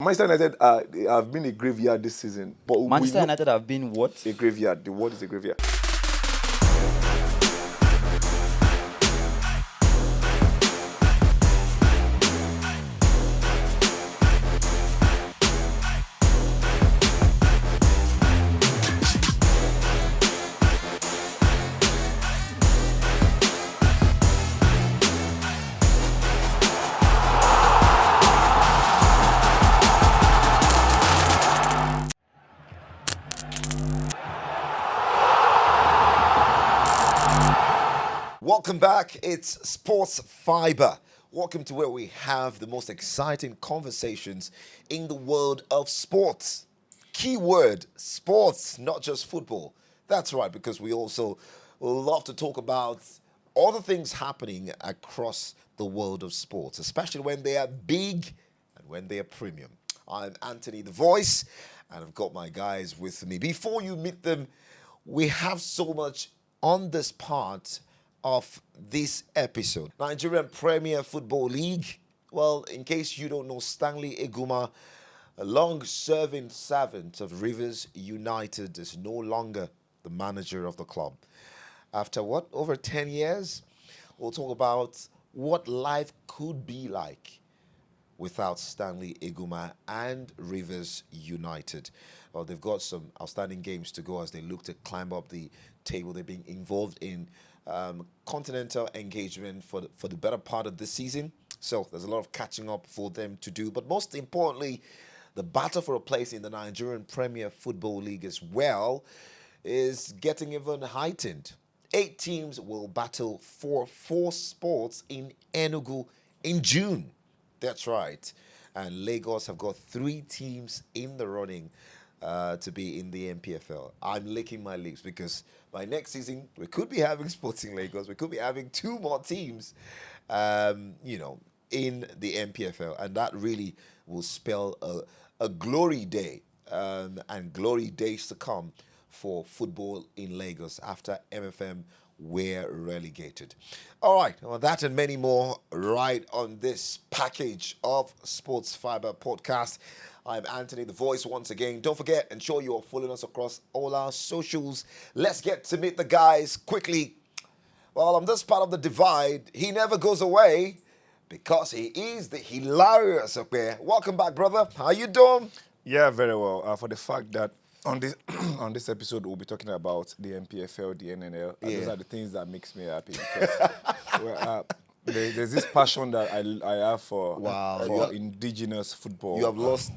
Manchester United have been a graveyard this season. But Manchester United have been what? A graveyard. The word is a graveyard. Welcome back. It's Sports Fiber. Welcome to where we have the most exciting conversations in the world of sports. Keyword, sports, not just football. That's right, because we also love to talk about all the things happening across the world of sports, especially when they are big and when they are premium. I'm Anthony, the voice, and I've got my guys with me. Before you meet them, we have so much on this part of this episode. Nigerian Premier Football League. Well, in case you don't know, Stanley Eguma, a long-serving servant of Rivers United, is no longer the manager of the club. After what? Over 10 years? We'll talk about what life could be like without Stanley Eguma and Rivers United. Well, they've got some outstanding games to go as they look to climb up the table. They're being involved in continental engagement for the better part of this season. So there's a lot of catching up for them to do. But most importantly, the battle for a place in the Nigerian Premier Football League as well is getting even heightened. 8 teams will battle for 4 spots in Enugu in June. That's right. And Lagos have got 3 teams in the running to be in the MPFL. I'm licking my lips because by next season, we could be having Sporting Lagos. We could be having 2 more teams, in the MPFL. And that really will spell a glory day and glory days to come for football in Lagos after MFM were relegated. All right, well, that and many more right on this package of Sports Fiber podcast. I'm Anthony, the voice, once again. Don't forget, ensure you're following us across all our socials. Let's get to meet the guys quickly. Well, on this part of the divide, he never goes away because he is the hilarious Okwe. Welcome back, brother. How you doing? Yeah, very well. For the fact that on this on this episode, we'll be talking about the MPFL, the NNL. Those are the things that makes me happy because there's this passion that I have for indigenous football. You have lost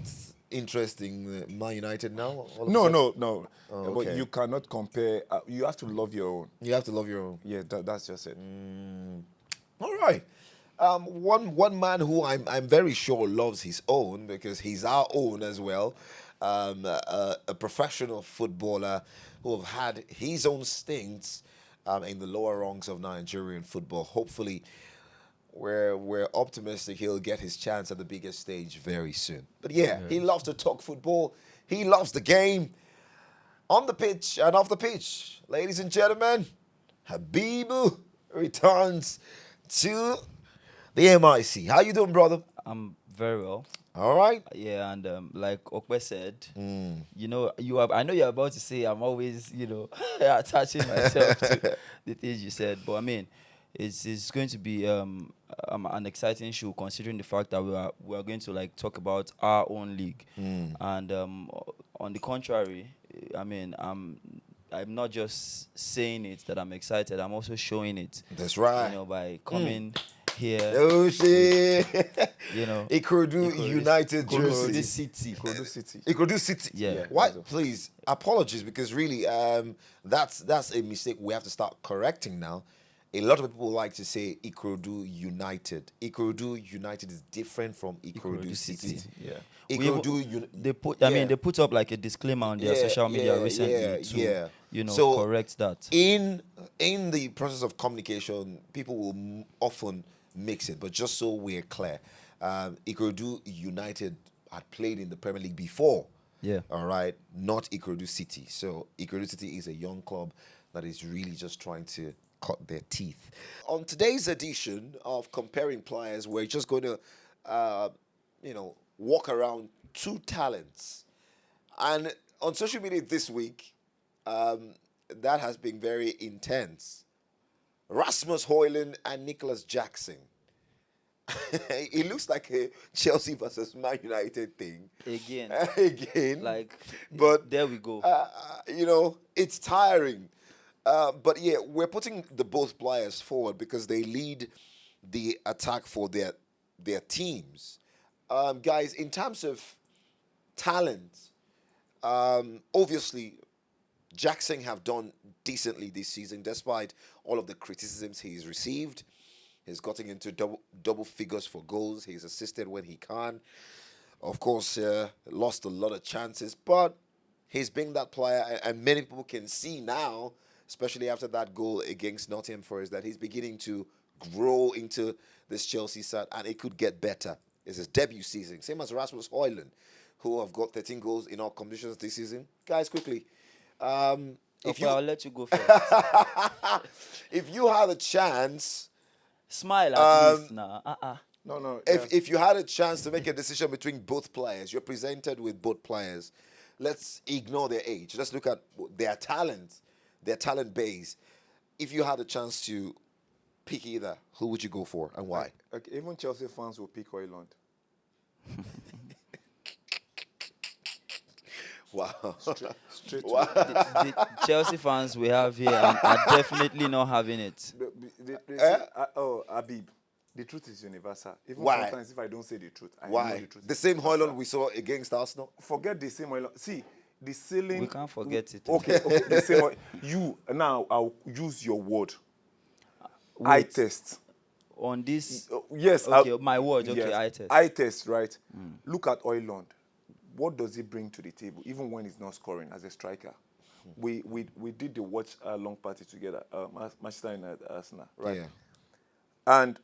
interest in Man United now? No. Okay. But you cannot compare. You have to love your own. You have to love your own. Yeah, that's just it. All right. One man who I'm very sure loves his own because he's our own as well. A professional footballer who have had his own stints in the lower rungs of Nigerian football. Hopefully, we're optimistic he'll get his chance at the biggest stage very soon. But yeah, he loves to talk football. He loves the game on the pitch and off the pitch. Ladies and gentlemen, Habibu returns to the MIC. How you doing, brother? I'm very well. All right. Yeah, and like Okwe said, I know you're about to say I'm always, attaching myself to the things you said, but I mean, it's going to be an exciting show considering the fact that we are going to talk about our own league, and on the contrary, I mean I'm not just saying it that I'm excited. I'm also showing it. That's right. By coming here. Oh shit! Ikorodu United jersey. Ikorodu City. Yeah. Why? Please, apologies because really, that's a mistake we have to start correcting now. A lot of people like to say Ikorodu United. Ikorodu United is different from Ikorodu City. Yeah. They put up like a disclaimer on their social media recently to correct that. In the process of communication, people will often mix it, but just so we're clear, Ikorodu United had played in the Premier League before. Yeah. All right. Not Ikorodu City. So Ikorodu City is a young club that is really just trying to cut their teeth. On today's edition of Comparing Players, we're just going to, walk around two talents. And on social media this week, that has been very intense. Rasmus Højlund and Nicholas Jackson. It looks like a Chelsea versus Man United thing. Again. Like, But there we go. It's tiring. But yeah, we're putting the both players forward because they lead the attack for their teams. Guys, in terms of talent, obviously, Jackson have done decently this season, despite all of the criticisms he's received. He's gotten into double figures for goals. He's assisted when he can. Of course, lost a lot of chances, but he's been that player, and many people can see now, especially after that goal against Nottingham Forest, that he's beginning to grow into this Chelsea side, and it could get better. It's his debut season, same as Rasmus Højlund, who have got 13 goals in all competitions this season. Guys, quickly. I'll let you go first. If you had a chance... Smile at least now. No. If you had a chance to make a decision between both players, you're presented with both players. Let's ignore their age. Let's look at their talent base. If you had a chance to pick either, who would you go for and why? Okay, even Chelsea fans will pick Højlund. Wow. Straight Wow. The Chelsea fans we have here are definitely not having it. Habib, the truth is universal. Even Why? sometimes if I don't say the truth, I know Why? the truth. The same Højlund we saw against Arsenal? Forget the same Højlund. See, the ceiling... We can't forget it. Okay, the same you, now I'll use your word. Wait. Eye test. On this, Yes. okay, my word, okay, yes. eye test. Eye test, right? Look at Højlund. What does he bring to the table, even when he's not scoring as a striker? We did the watch long party together, Manchester United, Arsenal, right? Yeah. And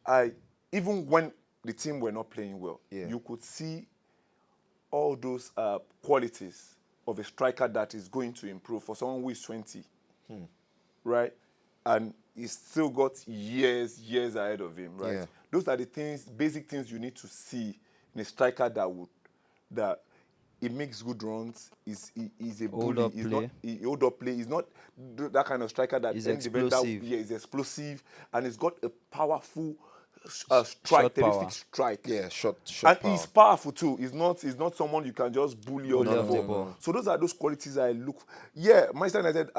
even when the team were not playing well, Yeah. you could see all those qualities of a striker that is going to improve for someone who is 20, right? And he's still got years ahead of him, right? Yeah. Those are the basic things you need to see in a striker that he makes good runs. He's a bully. He hold up play. He's not that kind of striker that He's ends the event explosive. he's explosive, and he's got a powerful Shot terrific power. strike. Yeah, shot And power. he's powerful too. He's not someone you can just bully on Bully the off the ball. ball. So those are those qualities I look. Yeah, Manchester United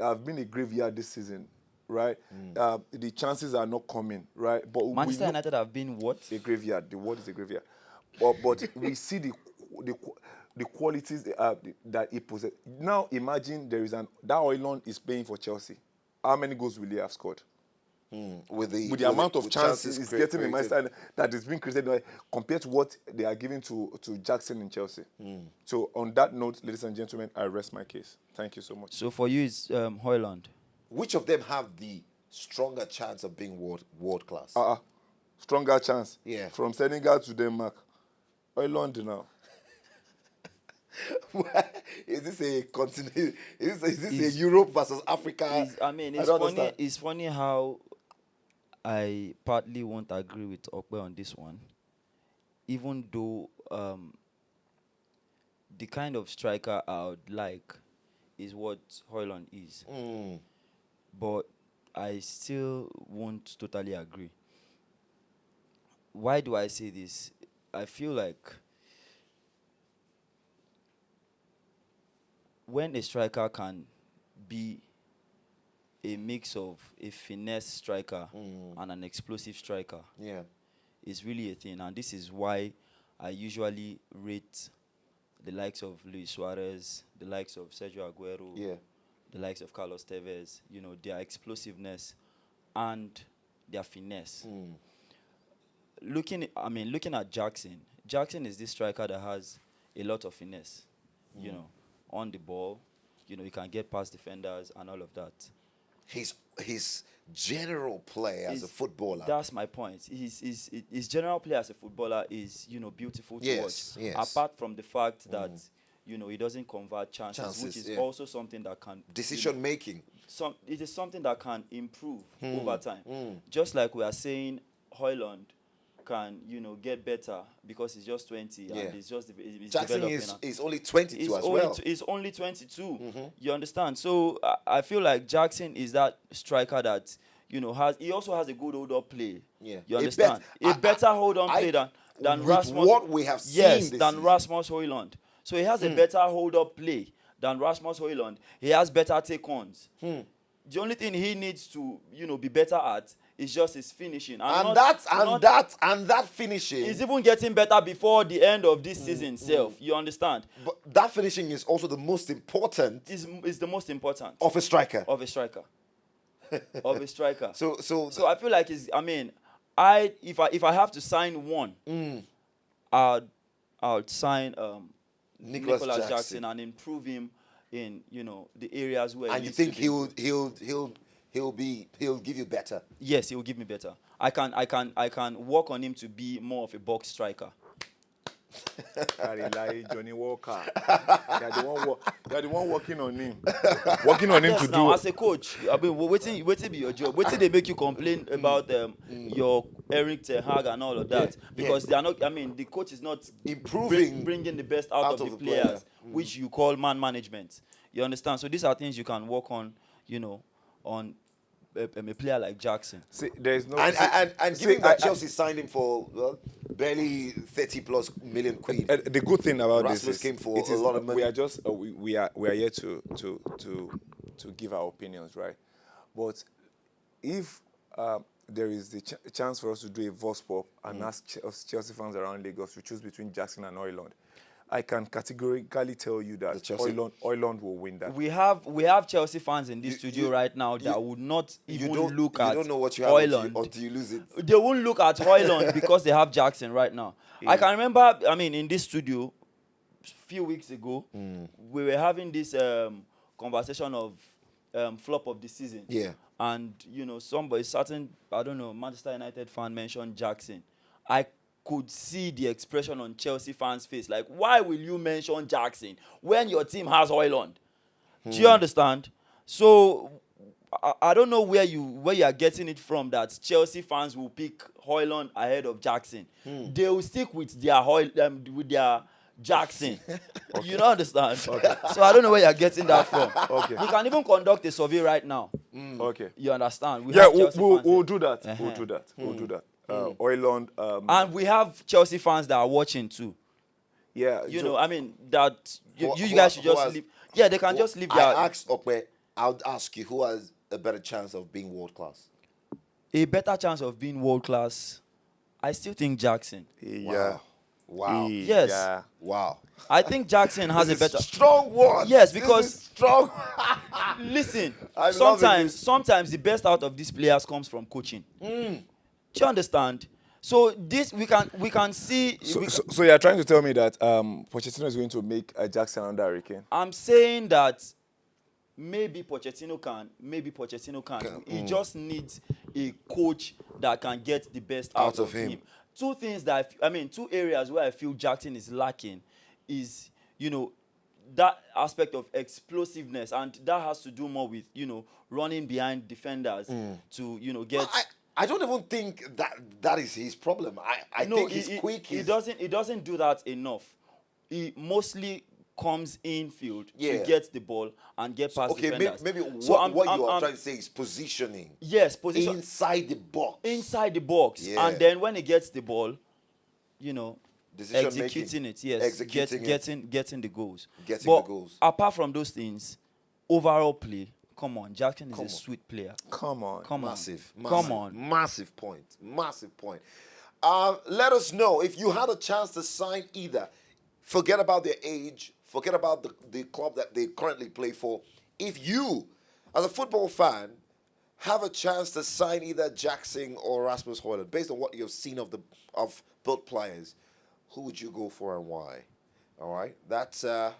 have been a graveyard this season, right? The chances are not coming, right? But Manchester United have been what? a graveyard. The word is a graveyard. But we see the qualities that he possesses. Now imagine that Højlund is playing for Chelsea. How many goals will he have scored? With the amount of chances he's getting in Manchester United that is being created compared to what they are giving to Jackson in Chelsea. So on that note, ladies and gentlemen, I rest my case. Thank you so much. So for you, it's Højlund. Which of them have the stronger chance of being world class? Stronger chance. Yeah. From Senegal to Denmark. Højlund now. Is this a continent? Is this a Europe versus Africa? It's funny how I partly won't agree with Okpe on this one, even though the kind of striker I would like is what Højlund is. But I still won't totally agree. Why do I say this? I feel like when a striker can be a mix of a finesse striker and an explosive striker, Yeah. it's really a thing. And this is why I usually rate the likes of Luis Suarez, the likes of Sergio Aguero, Yeah. the likes of Carlos Tevez, their explosiveness and their finesse. Looking at Jackson is this striker that has a lot of finesse, on the ball, he can get past defenders and all of that. His general play as a footballer. That's my point. His general play as a footballer is, beautiful to watch. Yes. Apart from the fact that, he doesn't convert chances which is also something that can... Decision making. It is something that can improve over time. Just like we are saying, Højlund can, get better because he's just 20 Yeah. and he's Jackson developing. is only 22 as well. He's only 22. You understand? So I feel like Jackson is that striker that he also has a good hold-up play. Yeah. You understand? A better hold-on play than with Rasmus. what we have seen yes, this than season. Rasmus Højlund. So he has a better hold-up play than Rasmus Højlund. He has better take-ons. The only thing he needs to, be better at is just his finishing. That finishing. He's even getting better before the end of this season itself. You understand? But that finishing is also the most important. Is the most important Of a striker. of a striker. Of a striker. So I feel like if I have to sign one, I'll sign Nicholas Jackson Jackson and improve him in the areas where. And he you needs think to be. he'll give you better? Yes, he will give me better. I can work on him to be more of a box striker. Johnny Walker. You're the one working on him. Working on him Yes, to now, do. as a coach, waiting be your job. Waiting they make you complain about your Eric Ten Hag and all of that because they are not. The coach is not Improving bringing the best out of the players, which you call man management. You understand? So these are things you can work on. On a player like Jackson. See, there is no. And given that Chelsea signed him for barely 30+ million quid. The good thing about Rasmus this is came for a lot of money. We are just we are here to give our opinions, right? But if there is the chance for us to do a voice pop and ask Chelsea fans around Lagos to choose between Jackson and Højlund, I can categorically tell you that Højlund will win that. We have Chelsea fans in this studio right now that would not even look at You don't know what you have Højlund until you lose it. They won't look at Højlund because they have Jackson right now. Yeah. I can remember, in this studio, a few weeks ago, we were having this conversation of flop of the season. Yeah. And, Manchester United fan mentioned Jackson. I could see the expression on Chelsea fans' face. Like, why will you mention Jackson when your team has Højlund? Do you understand? So I don't know where you are getting it from that Chelsea fans will pick Højlund ahead of Jackson. They will stick with their Jackson. Okay. You don't understand? Okay. So I don't know where you're getting that from. Okay. We can even conduct a survey right now. Okay. You understand? We'll do that. We'll do that. We'll do that. Højlund. And we have Chelsea fans that are watching too. Yeah. You guys should just leave. Yeah, they can just leave their. I asked Okwe, I'll ask you, who has a better chance of being world class? A better chance of being world class, I still think Jackson. Yeah. Wow. Yes. Yeah. Wow. I think Jackson has a better. Strong one. Yes, because strong. Listen, I'm sometimes the best out of these players comes from coaching. Do you understand? So this we can see. So you're trying to tell me that Pochettino is going to make Jackson under Hurricane? I'm saying that maybe Pochettino can. He just needs a coach that can get the best out of him. Two areas where I feel Jackson is lacking is, that aspect of explosiveness, and that has to do more with, running behind defenders to, get. I don't even think that is his problem. I think he's quick. He doesn't do that enough. He mostly comes infield to get the ball and get past defenders. Maybe what you are trying to say is positioning. Yes, position inside the box. Inside the box, and then when he gets the ball, executing it. Yes, getting the goals. The goals. Apart from those things, overall play. Come on, Jackson is a sweet player. Come on. Massive. Come on. Massive point. Let us know if you had a chance to sign either. Forget about their age. Forget about the club that they currently play for. If you, as a football fan, have a chance to sign either Jackson or Rasmus Højlund, based on what you've seen of both players, who would you go for and why? All right, that's our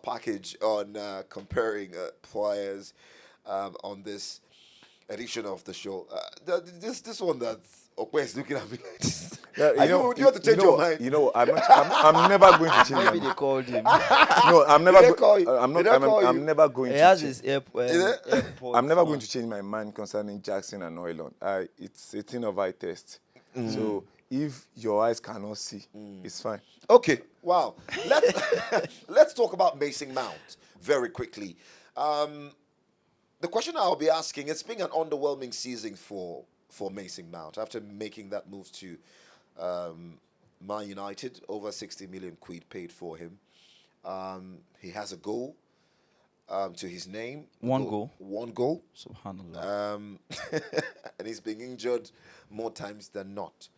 package on comparing players on this edition of the show. This one that Okwe is looking at me like this. Yeah, you have to change your mind. I'm never going to change my mind. Maybe they called him. No, I'm never. I'm never going. He to has change. his airport. I'm never going to change my mind concerning Jackson and Højlund. It's a thing of eye test. So if your eyes cannot see, it's fine. Okay, wow. Let's talk about Mason Mount very quickly. The question I'll be asking, it's been an underwhelming season for Mason Mount after making that move to Man United, over 60 million quid paid for him. He has a goal to his name. One goal. One goal. Subhanallah. And he's been injured more times than not.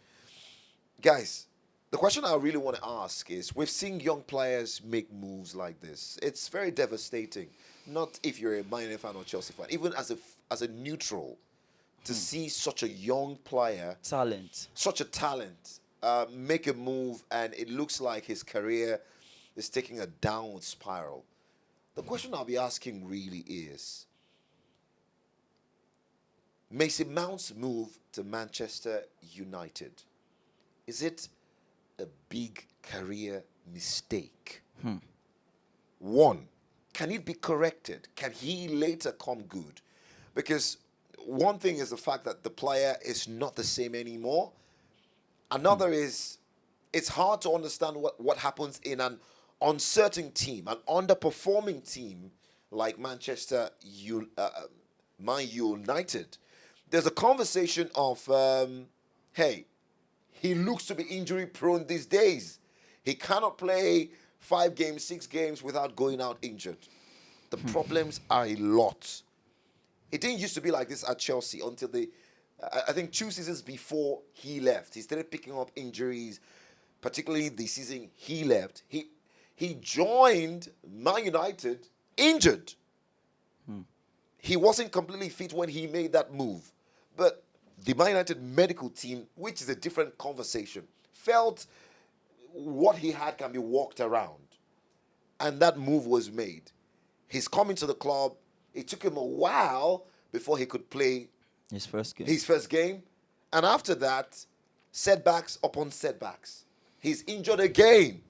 Guys, the question I really want to ask is, we've seen young players make moves like this. It's very devastating. Not if you're a Man United fan or Chelsea fan, even as a neutral, to see such a young player, such a talent, make a move, and it looks like his career is taking a downward spiral. The question I'll be asking really is, Mason Mount's move to Manchester United, is it a big career mistake? One, can it be corrected? Can he later come good? Because one thing is the fact that the player is not the same anymore. Another is, it's hard to understand what happens in an uncertain team, an underperforming team like Man United. There's a conversation of, hey, he looks to be injury prone these days. He cannot play 5 games, 6 games without going out injured. The problems are a lot. It didn't used to be like this at Chelsea until I think 2 seasons before he left. He started picking up injuries, particularly the season he left. He joined Man United injured. He wasn't completely fit when he made that move. But the Man United medical team, which is a different conversation, felt what he had can be walked around. And that move was made. He's coming to the club. It took him a while before he could play His first game. And after that, setbacks upon setbacks. He's injured again.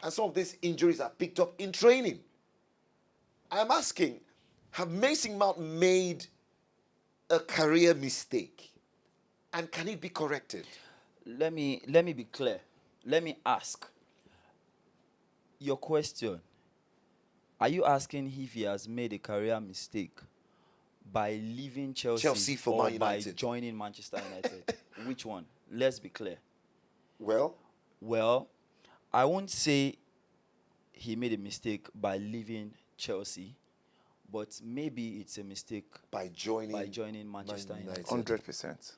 And some of these injuries are picked up in training. I'm asking, have Mason Mount made a career mistake? And can it be corrected? Let me be clear. Let me ask. Your question. Are you asking if he has made a career mistake by leaving Chelsea for or Man by United? joining Manchester United? Which one? Let's be clear. Well, I won't say he made a mistake by leaving Chelsea, but maybe it's a mistake by joining Manchester United. 100%.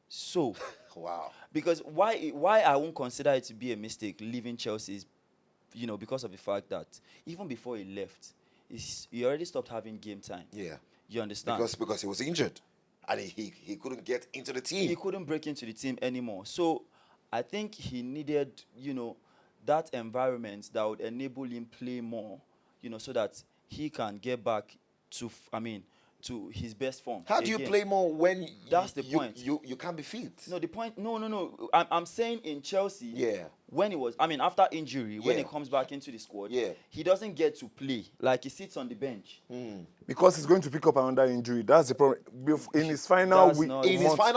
So, wow. because why I won't consider it to be a mistake leaving Chelsea is, because of the fact that even before he left, he already stopped having game time. Yeah. You understand? Because he was injured. And he couldn't get into the team. He couldn't break into the team anymore. So I think he needed, that environment that would enable him play more, so that he can get back to, to his best form. How do you play more when that's the point? You can't be fit? No, the point. No. I'm saying in Chelsea. Yeah. When he was, after injury, when he comes back into the squad, he doesn't get to play. Like he sits on the bench. Because he's going to pick up another injury. That's the problem. In his final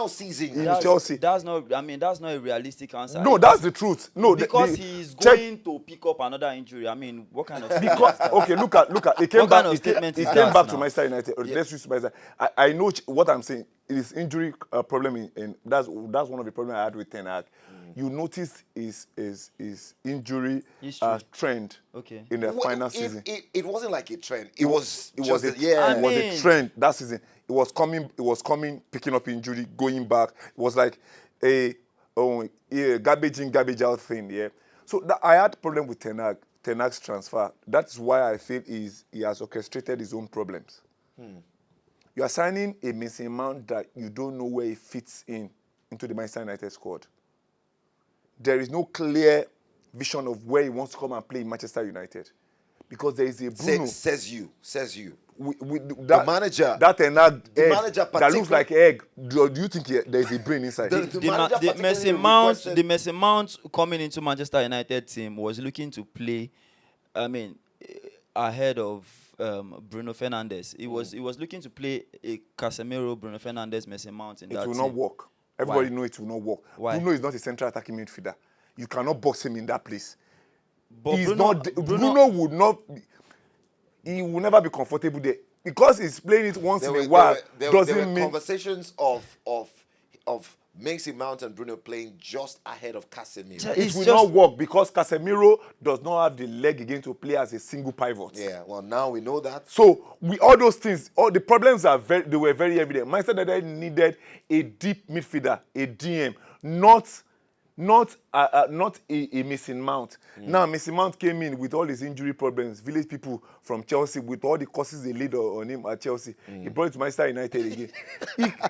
season in Chelsea. That's not a realistic answer. No, that's the truth. No, because he's going to pick up another injury. What kind of statement is that? Okay, look at he came back. He came back to Manchester United. Let's use Manchester. I know what I'm saying. It is injury problem in that's one of the problems I had with Ten Hag. You notice his injury trend in the final season. It wasn't like a trend. It was a trend that season. It was coming, picking up injury, going back. It was like a garbage in, garbage out thing. Yeah. So I had problem with Ten Hag's transfer. That's why I feel he has orchestrated his own problems. You are signing a Mason Mount that you don't know where he fits into the Manchester United squad. There is no clear vision of where he wants to come and play in Manchester United. Because there is a Bruno. Says you. The manager. That Ten Hag egg manager that looks like egg. Do you think there is a brain inside? The Mason Mount coming into Manchester United team was looking to play, ahead of Bruno Fernandes. He was looking to play a Casemiro, Bruno Fernandes, Mason Mount in that team. It will not work. Everybody Why? know it will not work. Why? Bruno is not a central attacking midfielder. You cannot box him in that place. But He's Bruno, not. Bruno would not. He will never be comfortable there because he's playing it once in a while. There Doesn't were mean conversations of Mason Mount and Bruno playing just ahead of Casemiro. Yeah, it it's will just- not work because Casemiro does not have the leg again to play as a single pivot. Yeah, well, now we know that. So all those things, all the problems they were very evident. Manchester United needed a deep midfielder, a DM, not a Mason Mount. Now Mason Mount came in with all his injury problems. Village people from Chelsea with all the curses they laid on him at Chelsea. He brought it to Manchester United again.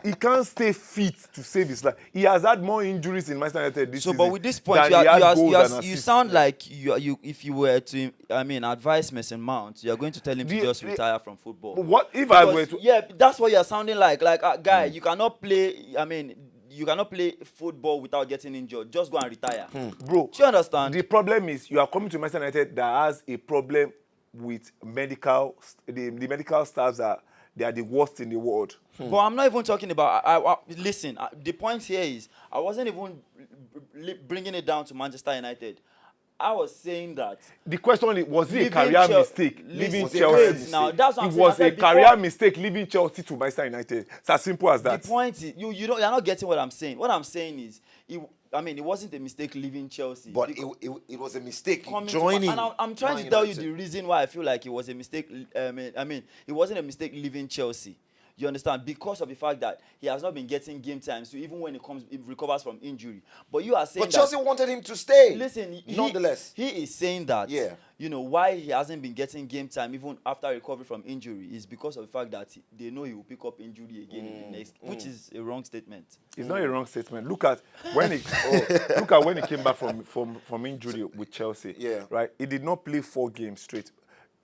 he can't stay fit to save his life. He has had more injuries in Manchester United this season. But with this point, than he had goals and you assists. sound like you if you were to, advise Mason Mount, you're going to tell him to just retire from football. What if I were to? Yeah, that's what you're sounding like. Like, guy, you cannot play. You cannot play football without getting injured. Just go and retire. Bro, Do you understand? the problem is you are coming to Manchester United that has a problem with the medical staffs they are the worst in the world. But I'm not even talking about. Listen, the point here is I wasn't even bringing it down to Manchester United. I was saying that The question is, was it a leaving career Chel- mistake leaving listen, Chelsea? wait, now that's what It I'm saying. was I said a career before- mistake leaving Chelsea to Manchester United. It's as simple as that. The point is, you're not getting what I'm saying. What I'm saying is, it wasn't a mistake leaving Chelsea. But Because it was a mistake coming to- joining. and I'm trying to Man tell you United. the reason why I feel like it was a mistake. It wasn't a mistake leaving Chelsea. You understand? Because of the fact that he has not been getting game time. So even when he recovers from injury. But you are saying But Chelsea wanted him to stay. listen, nonetheless. he is saying that, Yeah. why he hasn't been getting game time even after recovery from injury is because of the fact that they know he will pick up injury again in the next, which is a wrong statement. It's not a wrong statement. Look at when he came back from injury with Chelsea. Yeah. Right. He did not play 4 games straight.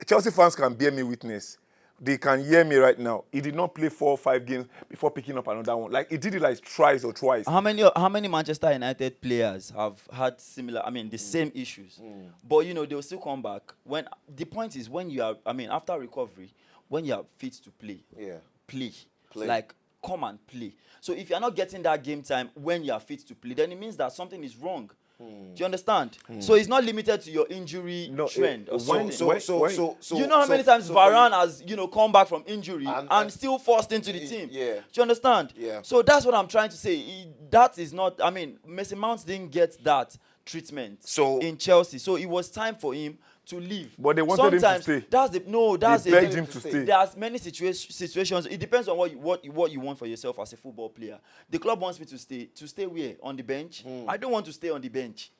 Chelsea fans can bear me witness. They can hear me right now. He did not play 4 or 5 games before picking up another one. Like he did it like twice or twice. How many Manchester United players have had similar, the same issues? But they'll still come back. When the point is when you are, after recovery, when you are fit to play, Yeah. play. Play. Like come and play. So if you're not getting that game time when you are fit to play, then it means that something is wrong. Do you understand? So it's not limited to your injury trend or something. So You know how many times Varane has come back from injury And- and still forced into the team. yeah. Do you understand? Yeah. So that's what I'm trying to say. That is not. Mason Mount didn't get that treatment So- in Chelsea. So it was time for him to leave. But they wanted him to Sometimes stay. That's They begged him to stay. There's many situations. It depends on what you want for yourself as a football player. The club wants me to stay. To stay where? On the bench? I don't want to stay on the bench.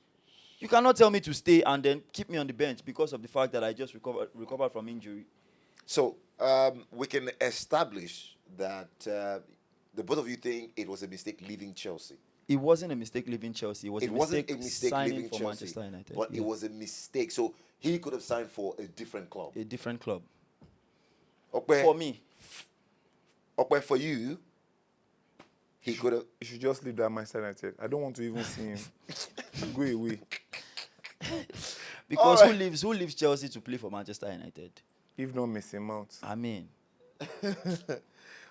You cannot tell me to stay and then keep me on the bench because of the fact that I just recovered from injury. So we can establish that the both of you think it was a mistake leaving Chelsea. It wasn't a mistake leaving Chelsea. It was It wasn't a mistake mistake signing leaving for Chelsea, Manchester United. but Yeah. it was a mistake. So he could have signed for a different club. A different club. Okay, For me. okay, for you, he could have. You should just leave that Manchester United. I don't want to even see him. Go away. Because All right. who leaves Chelsea to play for Manchester United? If not Mason Mount.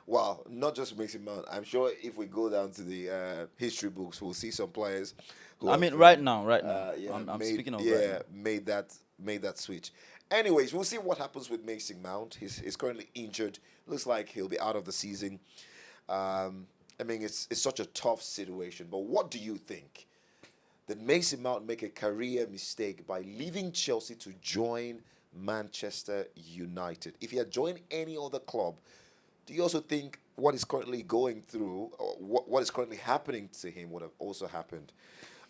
Wow, not just Mason Mount. I'm sure if we go down to the history books, we'll see some players. Who have, right now. yeah, I'm made- speaking of yeah, right now. made that switch. Anyways, we'll see what happens with Mason Mount. He's currently injured. Looks like he'll be out of the season. It's such a tough situation. But what do you think? Did Mason Mount make a career mistake by leaving Chelsea to join Manchester United? If he had joined any other club, do you also think what is currently going through, or what is currently happening to him would have also happened?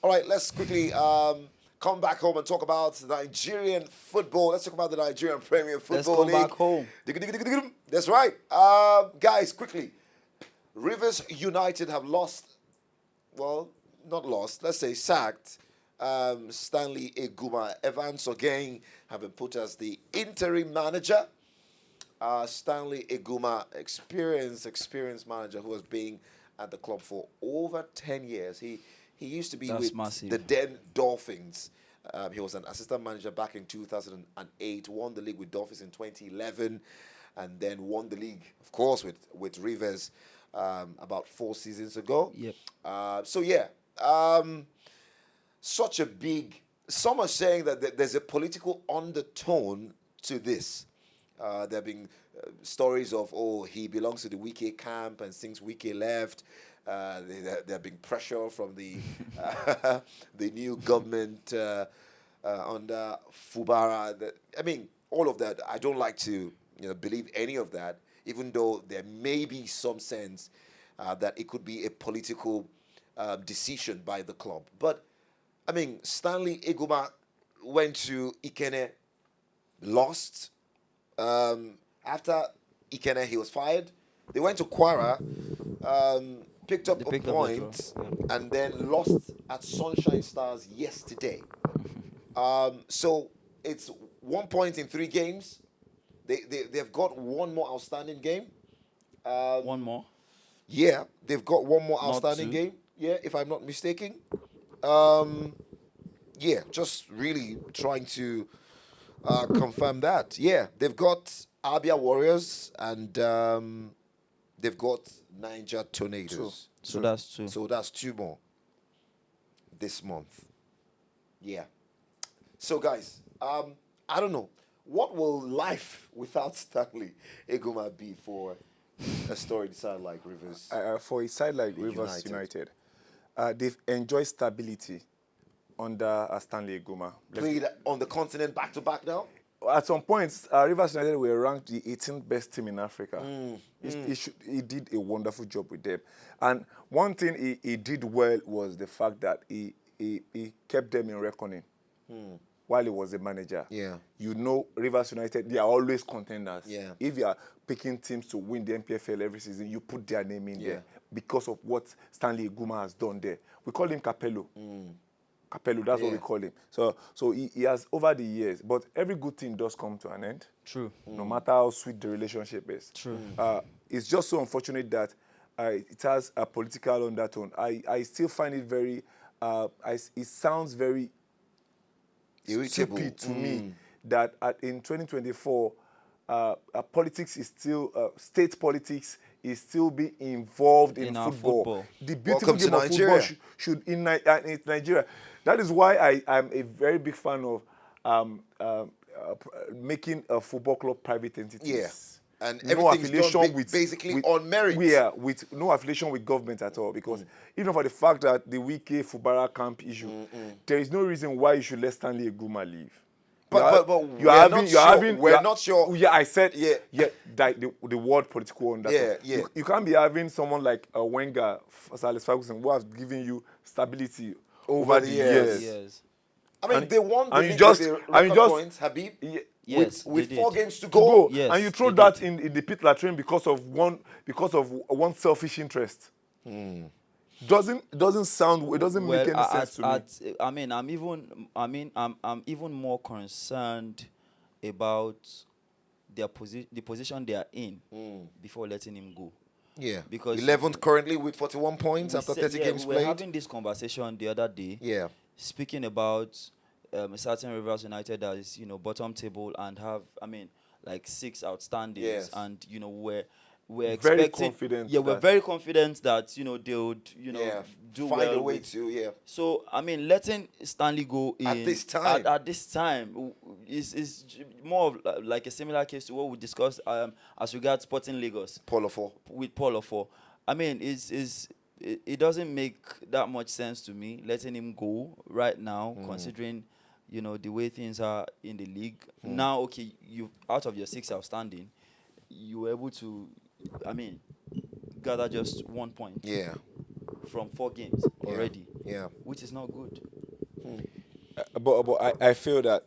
All right, let's quickly come back home and talk about Nigerian football. Let's talk about the Nigerian Premier Football Let's go League. back home. That's right. Guys, quickly. Rivers United have lost, well, not lost, let's say sacked Stanley Eguma. Evans Ogain have been put as the interim manager. Stanley Eguma, experienced manager who has been at the club for over 10 years. He used to be That's with massive. the Den Dolphins. He was an assistant manager back in 2008, won the league with Dolphins in 2011, and then won the league, of course, with Rivers about 4 seasons ago. Yep. So yeah, such a big. Some are saying that there's a political undertone to this. There have been stories of, oh, he belongs to the Wike camp, and since Wike left, there have been pressure from the the new government under Fubara. I mean, all of that. I don't like to believe any of that, even though there may be some sense that it could be a political decision by the club. But I mean, Stanley Eguma went to Ikene, lost. After Ikene, he was fired. They went to Kwara, picked up a point, and then lost at Sunshine Stars yesterday. So it's 1 point in 3 games. They've got one more outstanding game. One more? Yeah, they've got one more outstanding game. Yeah, if I'm not mistaken. Yeah, just really trying to confirm that. Yeah, they've got Abia Warriors and they've got Niger Tornadoes. So that's 2. So that's 2 more this month. Yeah. So guys, I don't know. What will life without Stanley Eguma be for a storied side like Rivers? For a side like Rivers United, they've enjoyed stability under Stanley Eguma. Played on the continent back-to-back now? At some points, Rivers United were ranked the 18th best team in Africa. He did a wonderful job with them. And one thing he did well was the fact that he kept them in reckoning while he was a manager. Yeah. You know, Rivers United, they are always contenders. Yeah. If you are picking teams to win the MPFL every season, you put their name in there because of what Stanley Eguma has done there. We call him Capello. Capello, that's what we call him. So he has over the years, but every good thing does come to an end. True. No matter how sweet the relationship is. True. It's just so unfortunate that it has a political undertone. I still find it very, it sounds very irritable stupid to me that in 2024, politics is still, state politics is still being involved in football. The beautiful game of football should in Nigeria. That is why I'm a very big fan of making a football club private entities. Yeah. And no everything's affiliation done basically on merit. Yeah, with no affiliation with government at all. Because even for the fact that the Wike Fubara camp issue, there is no reason why you should let Stanley Eguma leave. But we're not sure. Yeah, I said the word political undertone. Yeah. You can't be having someone like Wenger, Alex Ferguson, who has given you stability over the years. I mean, they won the league with the record points, Habib. Yes, with 4 games to go. Yes, and you throw that in the pit latrine because of one selfish interest. Doesn't sound. It doesn't make any sense to me. I mean, I'm even more concerned about the position they are in before letting him go. Yeah, because 11th currently with 41 points after 30 games played. We were having this conversation the other day. Yeah, speaking about a certain Rivers United that is bottom table and have like 6 outstandings, and we're expecting. Very confident. Yeah, we're very confident that they would do find well a way to. So letting Stanley go in at this time is more of like a similar case to what we discussed as regards Sporting Lagos. With Paul Ofo. I mean, it doesn't make that much sense to me letting him go right now, considering the way things are in the league. Now, okay, you out of your 6 outstanding, you were able to, gather just 1 point. Yeah. From 4 games already. Yeah. Which is not good. But I feel that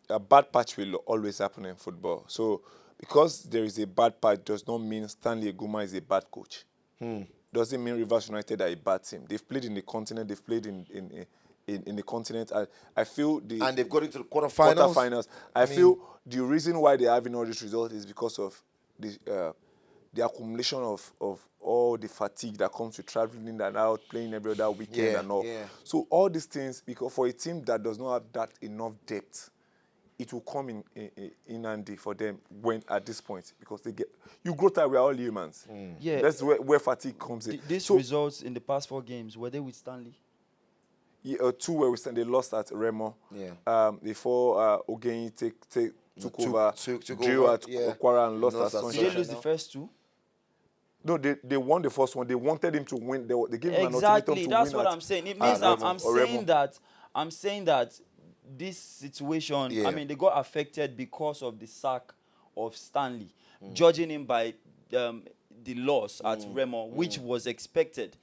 a bad patch will always happen in football. So because there is a bad patch does not mean Stanley Eguma is a bad coach. Doesn't mean Rivers United are a bad team. They've played in the continent. They've played in the continent. I feel and they've got into the quarterfinals. I feel the reason why they're having all these results is because of the accumulation of all the fatigue that comes with traveling in and out, playing every other weekend and all. Yeah. So all these things, because for a team that does not have that enough depth it will come in handy for them when at this point, because you grow tired. We are all humans. Yeah. That's where fatigue comes in. These So results in the past 4 games, were they with Stanley? yeah, 2 where they lost at Remo. Yeah. Before Ogenyi took over, took drew over, at yeah. Kwara and lost Lost at at Did Sunshine. they lose the first 2? No, they won the first one. They wanted him to win. They gave him an ultimatum Exactly. to That's win what at- I'm saying. It at means that Remo. I'm saying that this situation, Yeah. I mean, they got affected because of the sack of Stanley, judging him by the loss at Remo, which was expected.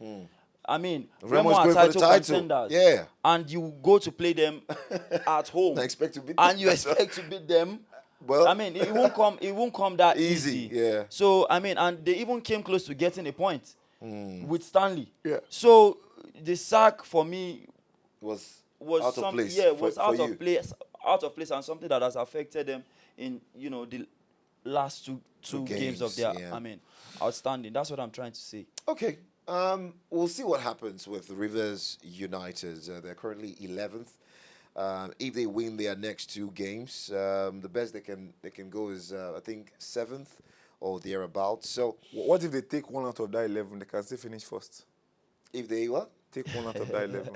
I mean, Remo Remo's are going for the title title. contenders. Yeah. And you go to play them at home. I expect to beat And them. you expect to beat them. Well, I mean, it won't come that Easy, easy. yeah. So, I mean, and they even came close to getting a point with Stanley. Yeah. So, the sack for me was was out of place. Yeah, was for out you. of place. Out of place, and something that has affected them in the last two games of their. yeah. I mean, outstanding. That's what I'm trying to say. Okay. We'll see what happens with Rivers United. They're currently 11th. If they win their next 2 games, the best they can go is I think 7th or thereabouts. So What if they take 1 out of that 11? They can still finish first. if they what? Take 1 out of that 11.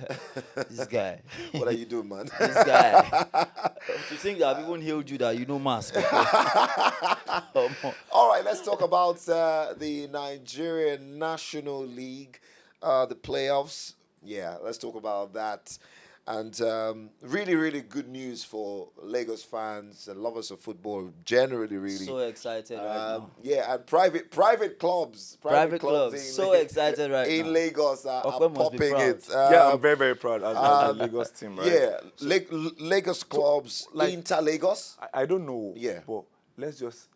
This guy. What are you doing, man? This guy. To think that I've even healed you that you know mass. All right, let's talk about the Nigerian National League, the playoffs. Yeah, let's talk about that. And really, really good news for Lagos fans and lovers of football generally, really. So excited right now. Yeah, and private clubs. Private clubs. So excited right in now. Lagos are Okwe must be popping proud. it. Yeah, I'm very, very proud as the Lagos team, right? Yeah, Lagos clubs, like- Inter Lagos. I don't know. Yeah. But let's just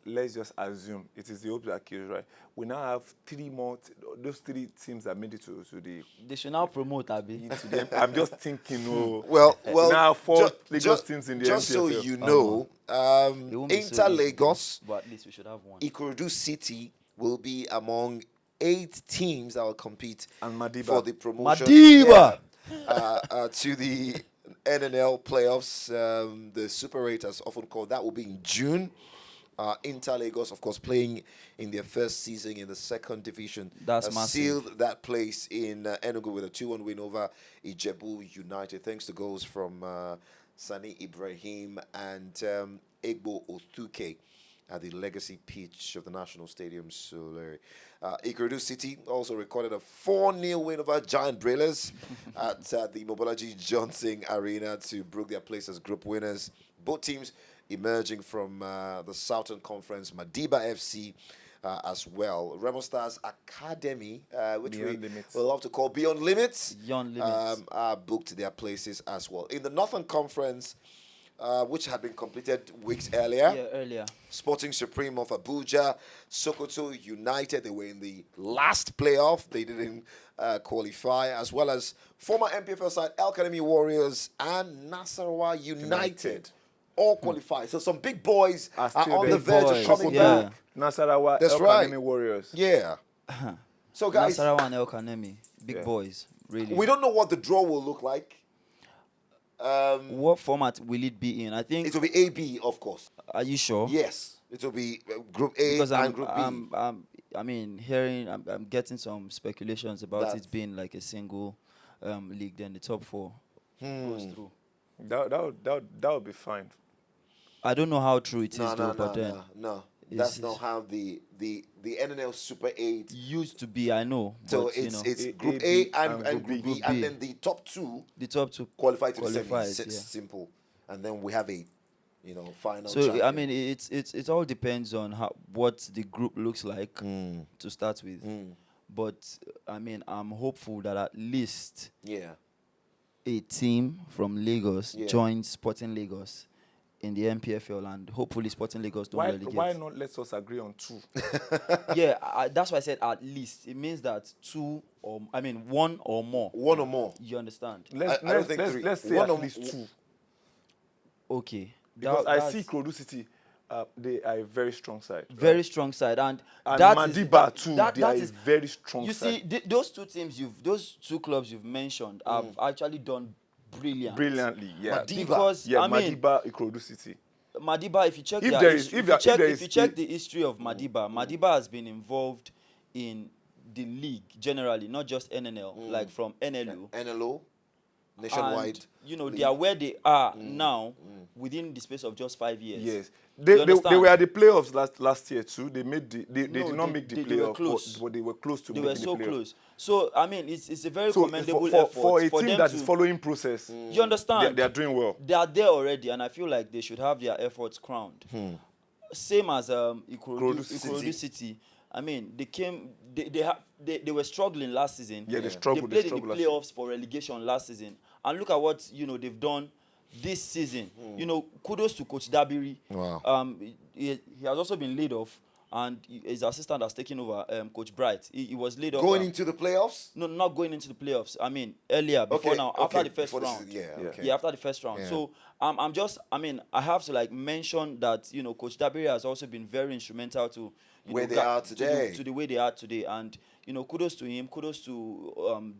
assume it is the hope that kills, right? We now have 3 more. Those 3 teams that made it to the. They should now promote Abi. To the I'm just thinking. Oh, Well, we now have 4 Lagos just teams in the just so MPFL. you know, It won't be so Inter easy, Lagos, but at least we should have one. Ikorodu City will be among 8 teams that will compete And Madiba. for the promotion Madiba! to the NNL playoffs. The Super 8, as often called, that will be in June. Inter Lagos, of course, playing in their first season in the 2nd division. That's massive. Sealed that place in Enugu with a 2-1 win over Ijebu United, thanks to goals from Sani Ibrahim and Egbo Otuke at the legacy pitch of the National Stadium. Ikorodu City also recorded a 4-0 win over Giant Brailers at the Mobolaji Johnson Arena to broke their place as group winners. Both teams emerging from the Southern Conference, Madiba FC as well. Remo Stars Academy, which Beyond we Limits. will love to call Beyond Limits, Beyond Limits. booked their places as well. In the Northern Conference, which had been completed weeks earlier, Yeah, earlier. Sporting Supreme of Abuja, Sokoto United, they were in the last playoff. They didn't qualify, as well as former MPFL side El Academy Warriors and Nasarawa United. All qualified. So some big boys are still on the there. verge Boys, of coming yeah. back. Nasarawa, That's El right. Academy Warriors. Yeah. So guys, Nasarawa and El Kanemi, big Yeah. boys, really. we don't know what the draw will look like. What format will it be in? I think. It will be A, B, of course. Are you sure? Yes. It will be Group A Because and Group B. I mean, I'm getting some speculations about That- it being like a single league. Then the top 4 goes through. That would be fine. I don't know how true it is No, though, no, but no, then no. it's- That's not how the NNL Super 8. used to be. I know. So but, it's A, Group A, A B, and and Group B, Group and B. then the top 2 the top 2 qualify to the qualifies, semis. It's yeah. simple, and then we have a, final. So I champion. mean, it all depends on what the group looks like to start with. But I mean, I'm hopeful that at least yeah, a team from Lagos Yeah. joins Sporting Lagos in the MPFL, and hopefully Sporting Lagos don't relegate. Why not let us agree on 2? Yeah, that's why I said at least. It means that 1 or more. one or more. You understand? Let's I don't think 3. let's say One at or- least 2. Okay. Because I That's see Ikorodu City, they are a very strong side. right? very strong side, and And that Madiba too, that they are is a very strong you side. see those 2 teams those 2 clubs you've mentioned have actually done brilliant. Brilliantly, yeah. Madiba. Because Yeah, I mean, Madiba, Ikorodu City. Madiba, if you check If their there is- history, if there- if there if is you check a- the history of Madiba, Madiba has been involved in the league generally, not just NNL, like from NLU. NLO, nationwide. And you know, league. they are where they are now within the space of just 5 years. Yes, You they understand? were at the playoffs last year too. They made they No, did not make the they were playoff, close. but they were close to They making were so the playoff. close. So I mean, it's a very So commendable for effort a team them that to, is following process, you understand? they are doing well. They are there already, and I feel like they should have their efforts crowned. Same as Ikorodu City. City. I mean, they were struggling last season. Yeah, they struggled. They They played in the struggled last playoffs for relegation last season, and look at what they've done this season. You know, kudos to Coach Dabiri. Wow. He has also been laid off, and his assistant has taken over. Coach Bright. He was laid off. Going into the playoffs? No, not going into the playoffs. I mean, earlier, before now, after the first before this round. is- yeah, okay. Yeah, after the first round. Yeah. So I'm just, I mean, I have to like mention that Coach Dabiri has also been very instrumental to Where they are today. to the way they are today, and kudos to him, kudos to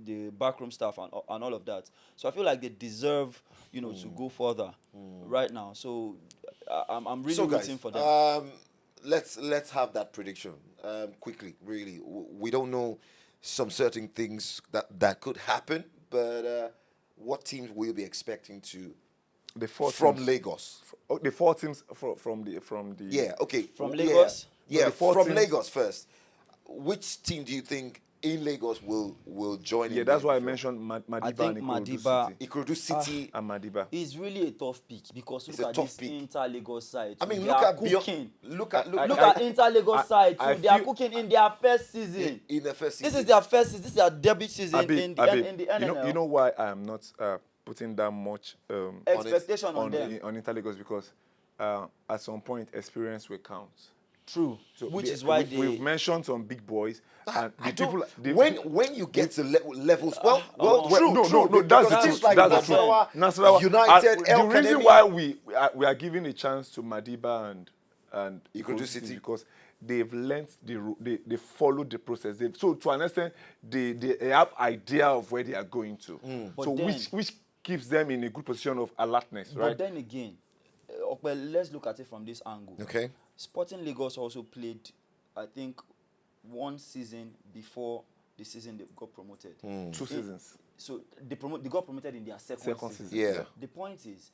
the backroom staff and all of that. So I feel like they deserve to go further right now. So I'm really So guys, rooting for them. let's have that prediction quickly. Really, we don't know some certain things that could happen, but what teams will you be expecting to The four from teams, Lagos? the four teams from the Yeah, okay. From Yeah. Lagos? Yeah, the four from teams- Lagos first. Which team do you think in Lagos will join in? Yeah, that's there why I before? mentioned Madiba I think and Ikorodu Madiba- City. Ikorodu City. And Madiba. It's really a tough pick because It's look a at tough this pick. Inter-Lagos side. I mean, They look are at beyond. cooking. Look at Look at Inter-Lagos side too. I They are feel- cooking in their first season. in the first season. This is their first season. This is their debut season Abi, in the NNL. you know why I am not putting that much Expectation on them. on Interlagos, because at some point experience will count. True. So Which the- is why we've mentioned some big boys and I the don't- people. The, when you get to levels, well, Well, no, true, no, that's the because truth. teams like That's the truth. Nasarawa, Nasarawa, United, and El the reason Kanemi- why we are giving a chance to Madiba and Ikorodu Ikorodu City. because they've learnt they followed the process. So to an extent, they have idea of where they are going to. But So then- which keeps them in a good position of alertness, But right? then again, well, let's look at it from this angle. Okay. Sporting Lagos also played, I think, one season before the season they got promoted. 2 seasons. So they got promoted in their second season. Yeah. The point is,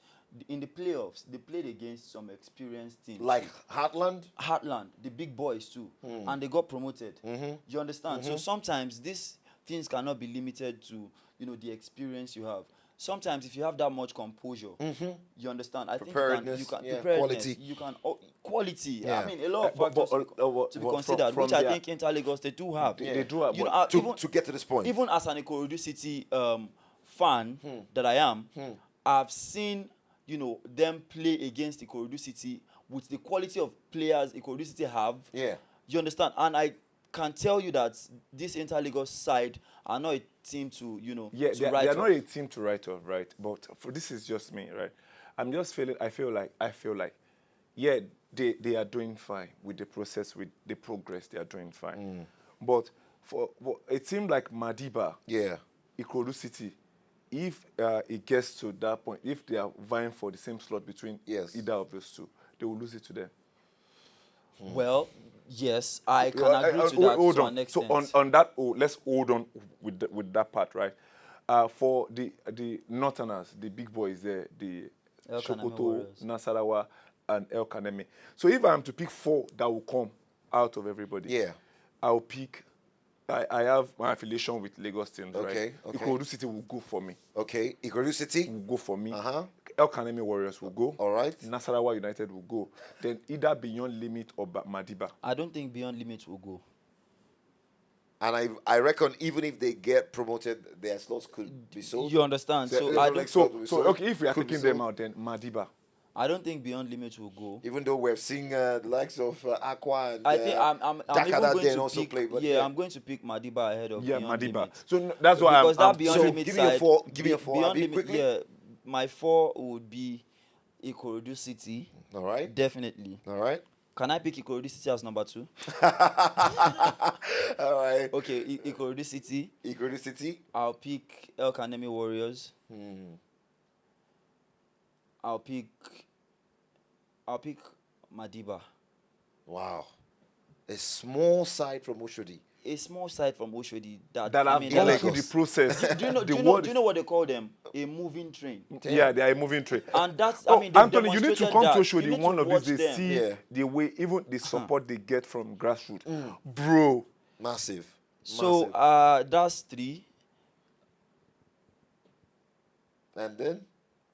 in the playoffs, they played against some experienced teams. Like Heartland. Heartland, the big boys too, and they got promoted. You understand? So sometimes these things cannot be limited to the experience you have. Sometimes if you have that much composure, you understand. I think Preparedness, you can yeah, preparedness, quality. You can quality. Yeah. I mean, a lot of But- factors but- to be but considered, from which I their- think Inter-Lagos they do have. They do have, You know, but To get to this point. even as an Ikorodu City fan that I am, I've seen them play against Ikorodu City with the quality of players Ikorodu City have. Yeah. You understand? And I can tell you that this Inter-Lagos side are not a team to Yeah, to they write are not off. a team to write off, right? But this is just me, right? I'm just feeling. I feel like, yeah, they are doing fine with the process, with the progress. They are doing fine. But for a team like Madiba, Yeah. Ikorodu City, if it gets to that point, if they are vying for the same slot between Yes. either of those two, they will lose it to them. Well, yes, I can Well, agree to hold that to on. an extent. So on that, let's hold on with that part, right? For the Northerners, the big boys there, the El Kanemi Sokoto, Warriors. Nasarawa, and El Kanemi. So if I'm to pick 4 that will come out of everybody, Yeah. I'll pick. I have my affiliation with Lagos teams, Okay, right? okay. Ikorodu City will go for me. Okay. Ikorodu City. Will go for me. Uh-huh. El Kanemi Warriors will go. All right. Nasarawa United will go. Then either Beyond Limit or Madiba. I don't think Beyond Limits will go. And I reckon even if they get promoted, their slots could be sold. You understand? So Yeah, I like don't. So okay, if we are Could be taking them sold. out, then Madiba. I don't think Beyond Limits will go. Even though we're seeing the likes of Aqua and I think I'm even Dakada going then to also pick. play, but I'm going to pick Madiba ahead of Yeah, Beyond Madiba. Limits. So that's why Because that I'm Beyond so Limits give me a side, four- give me a four, Beyond Abi, Limit, quickly. yeah, my 4 would be Ikorodu City, all right. definitely. All right. Can I pick Ikorodu City as number 2? All right. Okay, Ikorodu City. Ikorodu City. I'll pick El Kanemi Warriors. I'll pick I'll pick Madiba. Wow. A small side from Oshodi. A small side from Oshodi that That I have mean, gone that through the process. do you know? The Do you know? word- Do you know what they call them? A moving train. Yeah, they are a moving train. And that's, Oh, I mean, they've Anthony, you need to demonstrated come that. to show You the need one to of these watch they them. see Yeah. the way, even the support they get from grassroots. Bro, Massive. So Massive. that's 3, And then?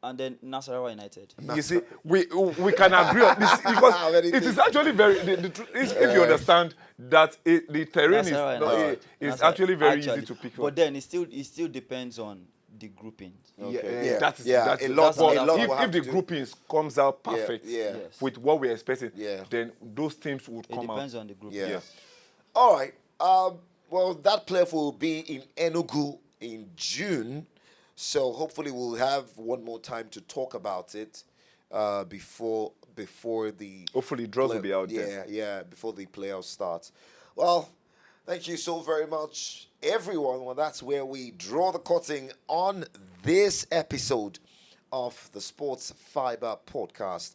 and then Nasarawa United. you see, we can agree on this because Very it is things. actually very, the truth is, if you understand that the terrain is, Nasarawa no, United. is Nasarawa- actually very actually, easy to pick But up. then it still depends on the grouping. Okay. Yeah, that is yeah. that's A lot, that's a another lot thing. will if have the to do. groupings comes out perfect yeah. Yes. with what we're expecting, Yeah. then those teams would It come depends out. on the group. Yeah. Yeah. All right. Well, that playoff will be in Enugu in June. So hopefully we'll have one more time to talk about it before the Hopefully draws will be out there. yeah, before the playoffs starts. Well, thank you so very much, everyone. Well, that's where we draw the curtain on this episode of the Sports Fiber podcast.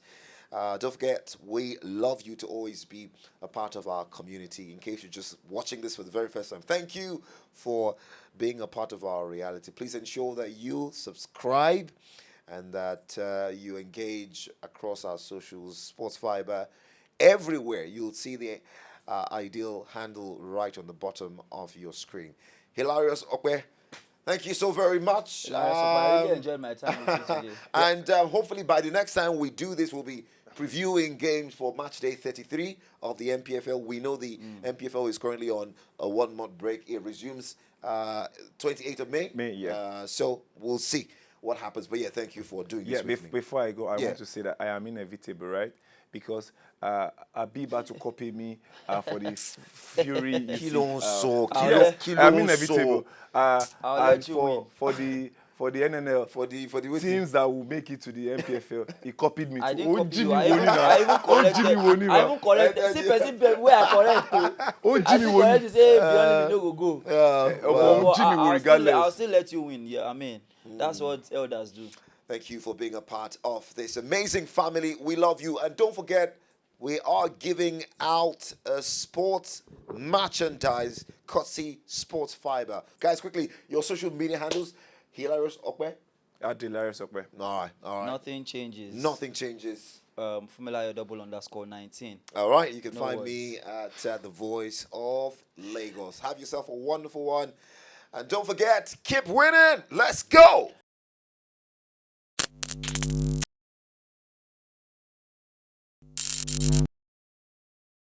Don't forget, we love you to always be a part of our community. In case you're just watching this for the very first time, thank you for being a part of our reality. Please ensure that you subscribe and that you engage across our socials, Sports Fiber, everywhere. You'll see the ideal handle right on the bottom of your screen. Hilarious Okwe, thank you so very much. I really enjoyed my time with you today. And hopefully by the next time we do this, we'll be previewing games for match day 33 of the MPFL. We know the MPFL is currently on a 1-month break. It resumes 28th of May. So we'll see what happens. But yeah, thank you for doing this with me. Before I go, I want to say that I am inevitable, right? Because Abiba to copy me for the Fury. I'm inevitable. And for the NNL, For the teams that will make it to the MPFL, he copied me. I to didn't copy Jimmy you. I even Woni I even corrected. See person where I correct. Oh, I Jimmy still Woni. correct to say beyond no go. Well, Jimmy will regardless. I'll still let you win. Yeah, I mean that's what elders do. Thank you for being a part of this amazing family. We love you. And don't forget, we are giving out a sports merchandise, courtesy Sports Fiber. Guys, quickly, your social media handles, Hilarious Okwe. Hilarious Okwe. All right. Nothing changes. Nothing changes. Formula __19. All right, you can No find worries. me at The Voice of Lagos. Have yourself a wonderful one. And don't forget, keep winning. Let's go.